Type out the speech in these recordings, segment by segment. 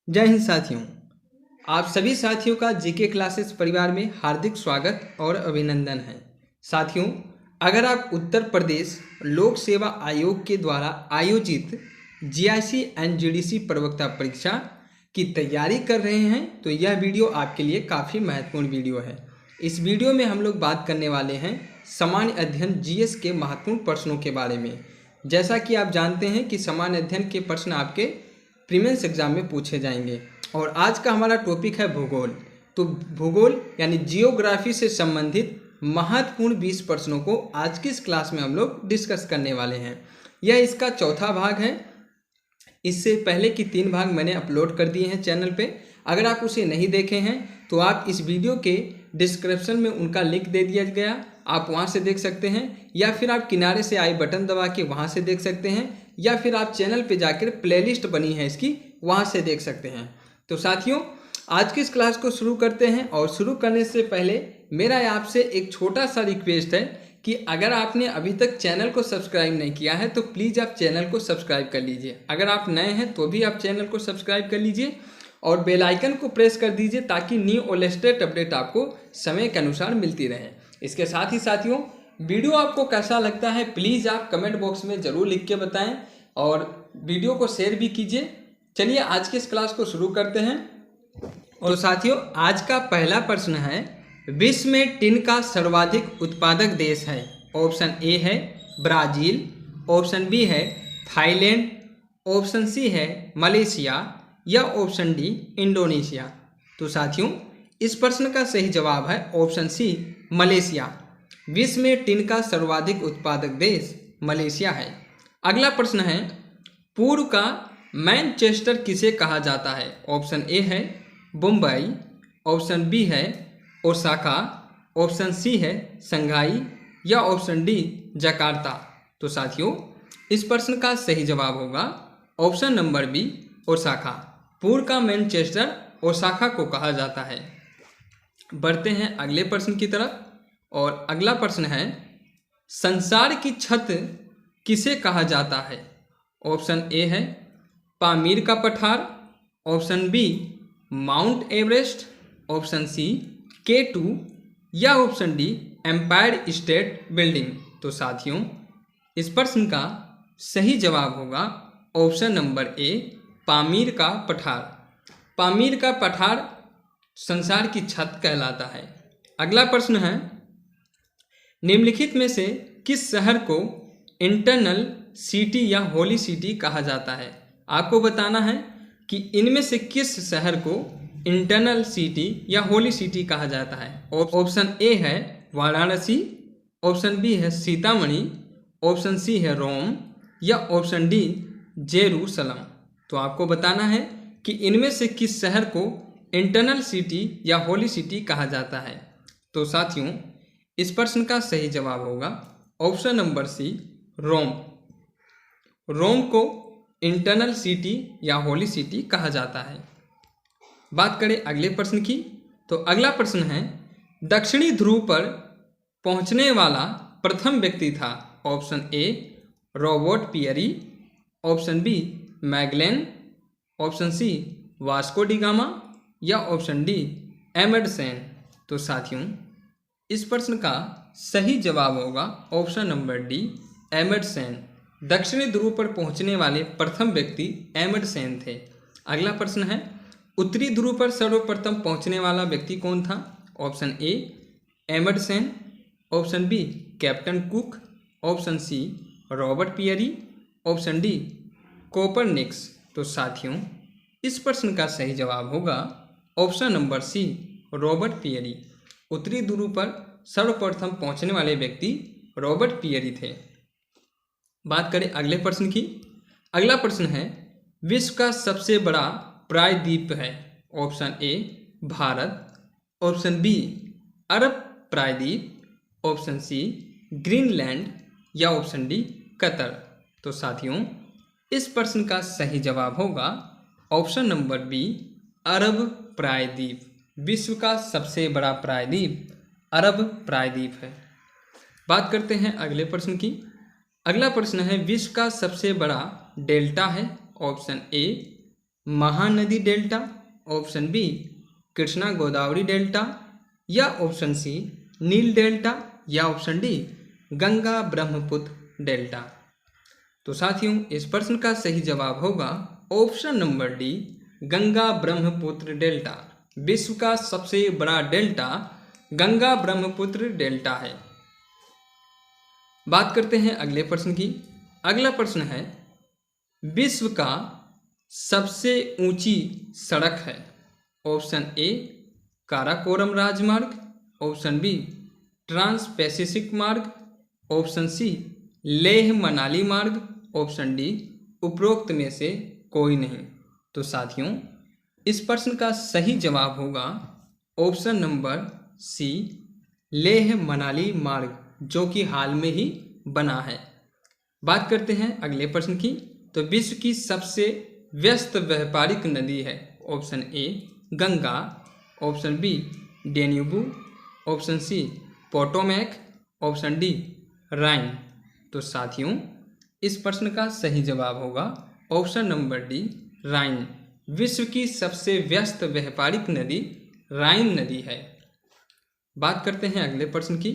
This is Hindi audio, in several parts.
जय हिंद साथियों। आप सभी साथियों का जीके क्लासेस परिवार में हार्दिक स्वागत और अभिनंदन है। साथियों, अगर आप उत्तर प्रदेश लोक सेवा आयोग के द्वारा आयोजित जीआईसी एंड जीडीसी प्रवक्ता परीक्षा की तैयारी कर रहे हैं तो यह वीडियो आपके लिए काफ़ी महत्वपूर्ण वीडियो है। इस वीडियो में हम लोग बात करने वाले हैं सामान्य अध्ययन जीएस के महत्वपूर्ण प्रश्नों के बारे में। जैसा कि आप जानते हैं कि सामान्य अध्ययन के प्रश्न आपके प्रीलिम्स एग्जाम में पूछे जाएंगे और आज का हमारा टॉपिक है भूगोल। तो भूगोल यानी जियोग्राफी से संबंधित महत्वपूर्ण 20 प्रश्नों को आज की इस क्लास में हम लोग डिस्कस करने वाले हैं। यह इसका चौथा भाग है। इससे पहले की 3 भाग मैंने अपलोड कर दिए हैं चैनल पे। अगर आप उसे नहीं देखे हैं तो आप इस वीडियो के डिस्क्रिप्शन में उनका लिंक दे दिया गया, आप वहां से देख सकते हैं, या फिर आप किनारे से आई बटन दबा के वहां से देख सकते हैं, या फिर आप चैनल पे जाकर प्लेलिस्ट बनी है इसकी वहां से देख सकते हैं। तो साथियों, आज की इस क्लास को शुरू करते हैं और शुरू करने से पहले मेरा आपसे एक छोटा सा रिक्वेस्ट है कि अगर आपने अभी तक चैनल को सब्सक्राइब नहीं किया है तो प्लीज़ आप चैनल को सब्सक्राइब कर लीजिए। अगर आप नए हैं तो भी आप चैनल को सब्सक्राइब कर लीजिए और बेल आइकन को प्रेस कर दीजिए ताकि न्यू और लेटेस्ट अपडेट आपको समय के अनुसार मिलती रहे। इसके साथ ही साथियों, वीडियो आपको कैसा लगता है प्लीज़ आप कमेंट बॉक्स में ज़रूर लिख के बताएं और वीडियो को शेयर भी कीजिए। चलिए आज की इस क्लास को शुरू करते हैं। और साथियों, आज का पहला प्रश्न है, विश्व में टिन का सर्वाधिक उत्पादक देश है। ऑप्शन ए है ब्राज़ील, ऑप्शन बी है थाईलैंड, ऑप्शन सी है मलेशिया या ऑप्शन डी इंडोनेशिया। तो साथियों, इस प्रश्न का सही जवाब है ऑप्शन सी मलेशिया। विश्व में टिन का सर्वाधिक उत्पादक देश मलेशिया है। अगला प्रश्न है, पूर्व का मैनचेस्टर किसे कहा जाता है। ऑप्शन ए है मुंबई, ऑप्शन बी है ओसाका, ऑप्शन सी है शंघाई या ऑप्शन डी जकार्ता। तो साथियों, इस प्रश्न का सही जवाब होगा ऑप्शन नंबर बी ओसाका। पूर्व का मैनचेस्टर ओसाका को कहा जाता है। बढ़ते हैं अगले प्रश्न की तरफ और अगला प्रश्न है, संसार की छत किसे कहा जाता है। ऑप्शन ए है पामीर का पठार, option B Mount Everest, option C K2 या option D Empire State Building. तो साथियों, इस प्रश्न का सही जवाब होगा ऑप्शन नंबर ए पामीर का पठार। पामीर का पठार संसार की छत कहलाता है। अगला प्रश्न है, निम्नलिखित में से किस शहर को इंटरनल सिटी या होली सिटी कहा जाता है। आपको बताना है कि इनमें से किस शहर को इंटरनल सिटी या होली सिटी कहा जाता है। ऑप्शन ए है वाराणसी, ऑप्शन बी है सीतामढ़ी, ऑप्शन सी है रोम या ऑप्शन डी जेरूसलम। तो आपको बताना है कि इनमें से किस शहर को इंटरनल सिटी या होली सिटी कहा जाता है। तो साथियों, इस प्रश्न का सही जवाब होगा ऑप्शन नंबर सी रोम। रोम को इंटरनल सिटी या होली सिटी कहा जाता है। बात करें अगले प्रश्न की, तो अगला प्रश्न है, दक्षिणी ध्रुव पर पहुंचने वाला प्रथम व्यक्ति था। Option A Robert Peary, option B Magellan, option C Vasco da Gama या ऑप्शन डी एमंडसेन। तो साथियों, इस प्रश्न का सही जवाब होगा ऑप्शन नंबर डी एमंडसेन। दक्षिणी ध्रुव पर पहुंचने वाले प्रथम व्यक्ति एमंडसेन थे। अगला प्रश्न है, उत्तरी ध्रुव पर सर्वप्रथम पहुंचने वाला व्यक्ति कौन था। Option A Amundsen, option B Captain Cook, option C Robert Peary, option D Copernicus. तो साथियों, इस प्रश्न का सही जवाब होगा option number C Robert Peary. उत्तरी ध्रुव पर सर्वप्रथम पहुंचने वाले व्यक्ति रॉबर्ट पियरी थे। बात करें अगले प्रश्न की। अगला प्रश्न है, विश्व का सबसे बड़ा प्रायद्वीप है। Option A Bharat, option B अरब प्रायद्वीप, ऑप्शन सी ग्रीनलैंड या ऑप्शन डी कतर। तो साथियों, इस प्रश्न का सही जवाब होगा ऑप्शन नंबर बी अरब प्रायद्वीप। विश्व का सबसे बड़ा प्रायद्वीप अरब प्रायद्वीप है। बात करते हैं अगले प्रश्न की। अगला प्रश्न है, विश्व का सबसे बड़ा डेल्टा है। Option A Mahanadi delta, option B Krishna Godavari delta, या ऑप्शन सी नील डेल्टा, या option D Ganga Brahmaputra delta. तो साथियों इस प्रश्न का सही जवाब होगा option number D Ganga Brahmaputra delta. विश्व का सबसे बड़ा डेल्टा गंगा ब्रह्मपुत्र डेल्टा है। बात करते हैं अगले प्रश्न की। अगला प्रश्न है विश्व का सबसे ऊंची सड़क है। ऑप्शन ए काराकोरम राजमार्ग, ऑप्शन बी ट्रांस पैसिफिक मार्ग, ऑप्शन सी लेह मनाली मार्ग, ऑप्शन डी उपरोक्त में से कोई नहीं। तो साथियों इस प्रश्न का सही जवाब होगा option number C Leh Manali मार्ग, जो कि हाल में ही बना है। बात करते हैं अगले प्रश्न की। तो विश्व की सबसे व्यस्त व्यापारिक नदी है। Option A Ganga, option B Danube, option C Potomac, option D Rhine. तो साथियों इस प्रश्न का सही जवाब होगा ऑप्शन नंबर डी राइन। विश्व की सबसे व्यस्त व्यापारिक नदी राइन नदी है। बात करते हैं अगले प्रश्न की।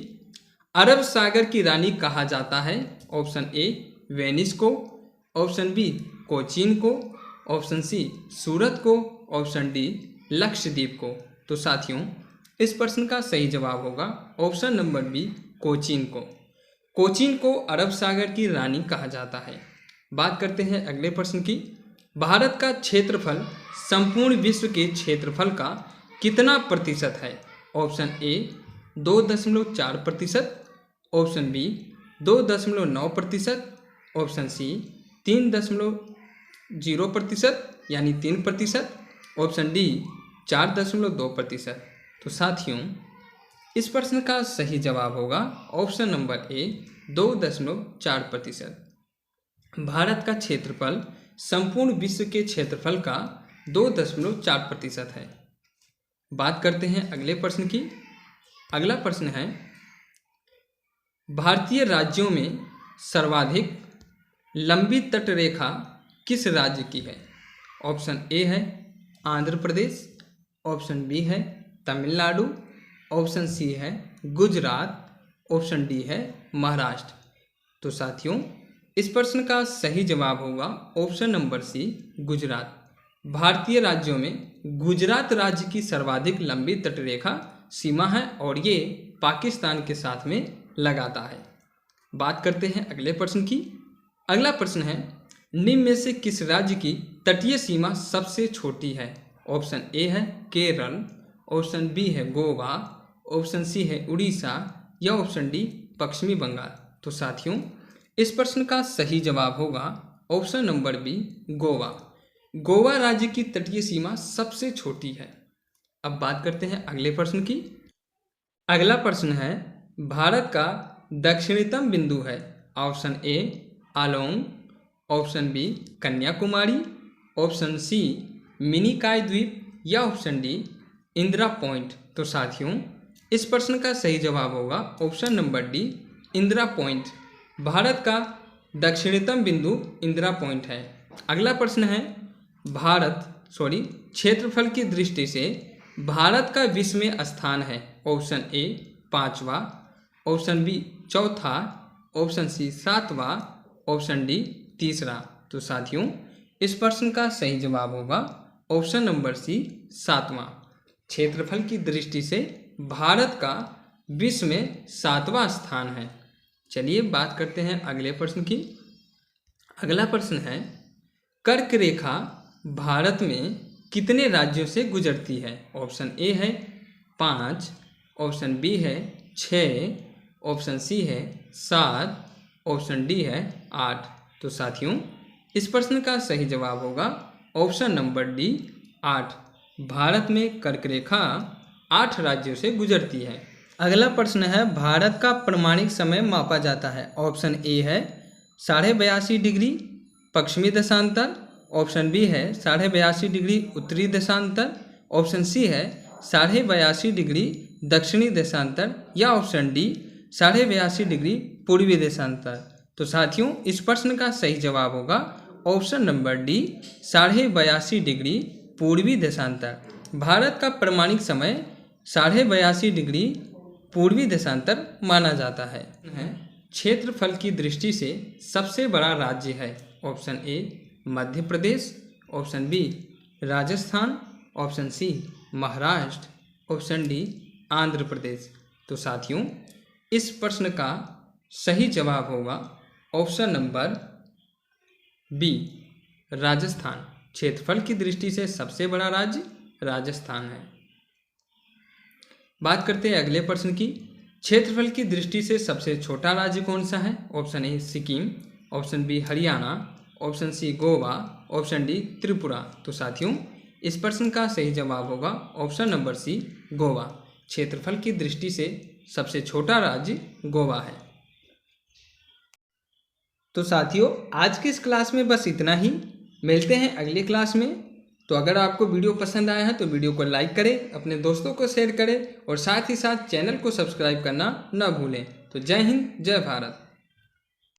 अरब सागर की रानी कहा जाता है। ऑप्शन ए वेनिस को, ऑप्शन बी कोचीन को, ऑप्शन सी सूरत को, ऑप्शन डी लक्षद्वीप को। तो साथियों इस प्रश्न का सही जवाब होगा ऑप्शन नंबर बी कोचीन को। कोचीन को अरब सागर की रानी कहा जाता है। बात करते हैं अगले प्रश्न की। भारत का क्षेत्रफल संपूर्ण विश्व के क्षेत्रफल का कितना प्रतिशत है। Option A 2.4%, option B 2.9%, option C 3.0% यानी 3%, ऑप्शन डी 4.2%। तो साथियों इस प्रश्न का सही जवाब होगा ऑप्शन नंबर ए 2.4%। भारत का क्षेत्रफल संपूर्ण विश्व के क्षेत्रफल का 2.4% है। बात करते हैं अगले प्रश्न की। अगला प्रश्न है भारतीय राज्यों में सर्वाधिक लंबी तटरेखा किस राज्य की है। ऑप्शन ए है आंध्र प्रदेश, ऑप्शन बी है तमिलनाडु, ऑप्शन सी है गुजरात, ऑप्शन डी है महाराष्ट्र। तो साथियों इस प्रश्न का सही जवाब होगा ऑप्शन नंबर सी गुजरात। भारतीय राज्यों में गुजरात राज्य की सर्वाधिक लंबी तटरेखा सीमा है और ये पाकिस्तान के साथ में लगाता है। बात करते हैं अगले प्रश्न की। अगला प्रश्न है निम्न में से किस राज्य की तटीय सीमा सबसे छोटी है। ऑप्शन ए है केरल, ऑप्शन बी है गोवा, ऑप्शन सी है उड़ीसा, या ऑप्शन डी पश्चिमी बंगाल। तो साथियों इस प्रश्न का सही जवाब होगा option number B Goa. Goa राज्य की तटीय सीमा सबसे छोटी है। अब बात करते हैं अगले प्रश्न की। अगला प्रश्न है भारत का दक्षिणतम बिंदु है। Option A Along, option B Kanyakumari, option C Minicoy द्वीप, या ऑप्शन डी इंदिरा पॉइंट। तो साथियों इस प्रश्न का सही जवाब होगा option number D Indira point. Bharat का दक्षिणतम बिंदु इंदिरा पॉइंट है। अगला प्रश्न है क्षेत्रफल की दृष्टि से भारत का विश्व में स्थान है। ऑप्शन ए 5वां, ऑप्शन बी 4था, ऑप्शन सी 7वां, ऑप्शन डी 3रा। तो साथियों इस प्रश्न का सही जवाब होगा ऑप्शन नंबर सी 7वां। क्षेत्रफल की दृष्टि से भारत का विश्व में 7वां स्थान है। चलिए बात करते हैं अगले प्रश्न की। अगला प्रश्न है कर्क रेखा भारत में कितने राज्यों से गुजरती है। ऑप्शन ए है 5, ऑप्शन बी है 6, ऑप्शन सी है 7, ऑप्शन डी है 8। तो साथियों इस प्रश्न का सही जवाब होगा ऑप्शन नंबर डी 8। भारत में कर्क रेखा 8 राज्यों से गुजरती है। अगला प्रश्न है भारत का प्रमाणिक समय मापा जाता है। ऑप्शन ए है 82.5 डिग्री पश्चिमी देशांतर, ऑप्शन बी है 82.5 डिग्री उत्तरी देशांतर, ऑप्शन सी है 82.5 डिग्री दक्षिणी देशांतर, या ऑप्शन डी 82.5 डिग्री पूर्वी देशांतर। तो साथियों इस प्रश्न का सही जवाब होगा ऑप्शन नंबर डी 82.5 डिग्री पूर्वी देशांतर। भारत का प्रमाणिक समय 82.5 डिग्री पूर्वी देशांतर माना जाता है। क्षेत्रफल की दृष्टि से सबसे बड़ा राज्य है। Option A Madhya Pradesh, option B Rajasthan, option C Maharashtra, option D Andhra Pradesh. तो साथियों, इस प्रश्न का सही जवाब होगा ऑप्शन नंबर बी राजस्थान। क्षेत्रफल की दृष्टि से सबसे बड़ा राज्य राजस्थान है। बात करते हैं अगले प्रश्न की। क्षेत्रफल की दृष्टि से सबसे छोटा राज्य कौन सा है? Option A Sikkim, option B Haryana, option C Goa, option D Tripura. तो साथियों, इस प्रश्न का सही जवाब होगा ऑप्शन नंबर सी गोवा। क्षेत्रफल की दृष्टि से सबसे छोटा राज्य गोवा है। तो साथियों, आज की इस क्लास में बस इतना ही। मिलते हैं अगली क्लास में। तो अगर आपको वीडियो पसंद आया है तो वीडियो को लाइक करें, अपने दोस्तों को शेयर करें और साथ ही साथ चैनल को सब्सक्राइब करना न भूलें। तो जय हिंद, जय भारत।